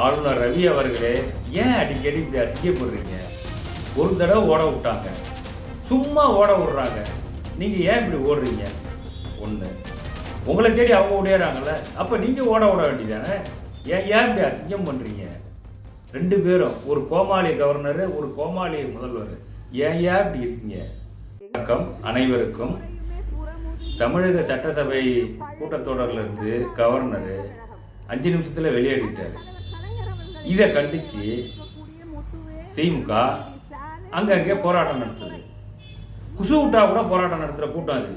ஆளுநர் ரவி அவர்களே, ஏன் அடிக்கடி இப்படி அசிங்கப்படுறீங்க? ஒரு தடவை ஓட விட்டாங்க, சும்மா ஓட விடுறாங்க, நீங்க ஏன் இப்படி ஓடுறீங்க? ஒன்று, உங்களை தேடி அவங்க ஓடிறாங்கல்ல, அப்ப நீங்க ஓட விட வேண்டியதானே? ஏன் இப்படி அசிங்கம் பண்றீங்க? ரெண்டு பேரும், ஒரு கோமாளி கவர்னர், ஒரு கோமாளி முதல்வர், ஏன் இப்படி இருக்கீங்க? வணக்கம் அனைவருக்கும். தமிழக சட்டசபை கூட்டத்தொடரிலிருந்து கவர்னர் 5 நிமிஷத்தில் வெளியேறிட்டார். இதை கண்டிச்சு திமுக அங்கங்கே போராட்டம் நடத்துது. குசு விட்டா கூட போராட்டம் நடத்துகிற கூட்டம் அது.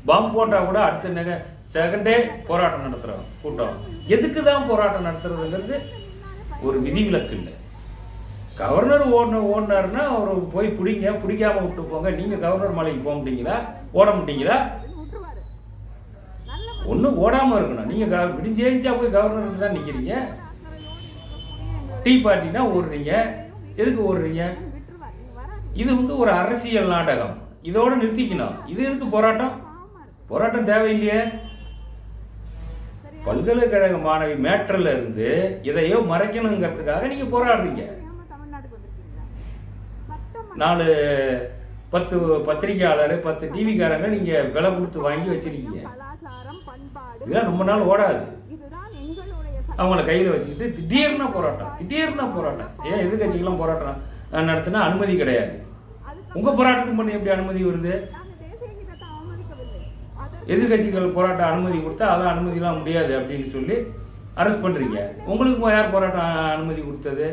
பாம்பு போட்டால் கூட அடுத்த செகண்டே போராட்டம் நடத்துகிற கூட்டம். எதுக்கு தான் போராட்டம் நடத்துறதுங்கிறது ஒரு விதிவிலக்கு இல்லை. கவர்னர் ஓடினாருன்னா அவர் போய் பிடிக்காம விட்டு போங்க. நீங்கள் கவர்னர் மலைக்கு போக முடியுங்களா? ஓட முடியுங்களா? ஒன்றும் ஓடாமல் இருக்கணும். நீங்கள் விடிஞ்சேஞ்சா போய் கவர்னருக்கு தான் நிற்கிறீங்க. டீ பார்ட்டினா ஓடுறீங்க. எதுக்கு ஓடுறீங்க? இது ஒரு அரசியல் நாடகம். இதோட நிறுத்திக்கணும். இது எதுக்கு போராட்டம்? போராட்டம் தேவையில்லையே. பல்கலைக்கழக மாணவி மேட்டர்ல இருந்து இதையோ மறைக்கணுங்கிறதுக்காக நீங்க போராடுறீங்க. 10 பத்திரிகையாளர், 10 டிவிக்காரங்க நீங்க விலை கொடுத்து வாங்கி வச்சிருக்கீங்க. இதெல்லாம் ரொம்ப நாள் ஓடாது. அவங்கள கையில் வச்சுக்கிட்டு திடீர்னு போராட்டம். ஏன் எதிர்கட்சிகள்லாம் போராட்டம் நடத்தினா அனுமதி கிடையாது. உங்க போராட்டத்துக்கு மட்டும் எப்படி அனுமதி வருது? எதிர்கட்சிகள் போராட்ட அனுமதி கொடுத்தா அதெல்லாம் அனுமதிலாம் முடியாது அப்படின்னு சொல்லி அரெஸ்ட் பண்றீங்க. உங்களுக்கு யார் போராட்டம் அனுமதி கொடுத்தது?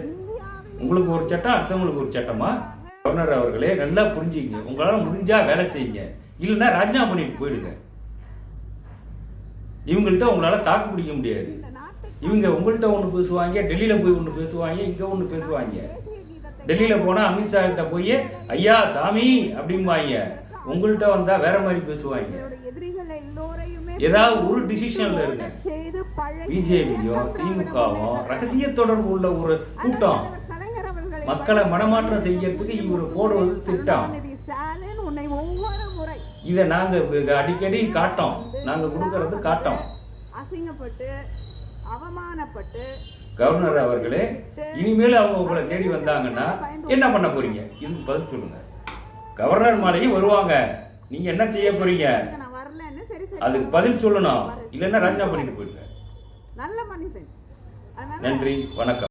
உங்களுக்கு ஒரு சட்டம், அடுத்தவங்களுக்கு ஒரு சட்டமா? கவர்னர் அவர்களே, நல்லா புரிஞ்சுங்க. உங்களால முடிஞ்சா வேலை செய்யுங்க, இல்லைன்னா ராஜினாமா பண்ணிட்டு போயிடுங்க. இவங்கள்ட்ட உங்களால தாக்கு பிடிக்க முடியாது. இவங்க உங்கள்கிட்ட ஒன்று பேசுவாங்க, டெல்லியில போய் ஒன்று பேசுவாங்க, இங்க ஒன்று பேசுவாங்க. டெல்லியில போனா அமித்ஷா கிட்ட போய் ஐயா சாமி அப்படிம்பாங்க. உங்கள்கிட்ட வந்தா வேற மாதிரி பேசுவாங்க. ஏதாவது ஒரு டிசிஷன்ல இருங்க. பிஜேபியும் திமுகவும் ரகசிய தொடர்பு உள்ள ஒரு கூட்டம். மக்களை மனமாற்றம் செய்யறதுக்கு இவர் போடுவது திட்டம். இதை நாங்க அடிக்கடி காட்டோம். நாங்க கொடுக்கறது காட்டோம். அவமானப்பட்டு கவர்னர் அவர்களே, இனிமேல் அவங்க உங்களை தேடி வந்தாங்கன்னா என்ன பண்ண போறீங்க? இதுக்கு பதில் சொல்லுங்க. கவர்னர் மாலையும் வருவாங்க, நீங்க என்ன செய்ய போறீங்க? அதுக்கு பதில் சொல்லணும். இல்லைன்னா ராஜினாமா பண்ணிட்டு போயிடுங்க. நன்றி, வணக்கம்.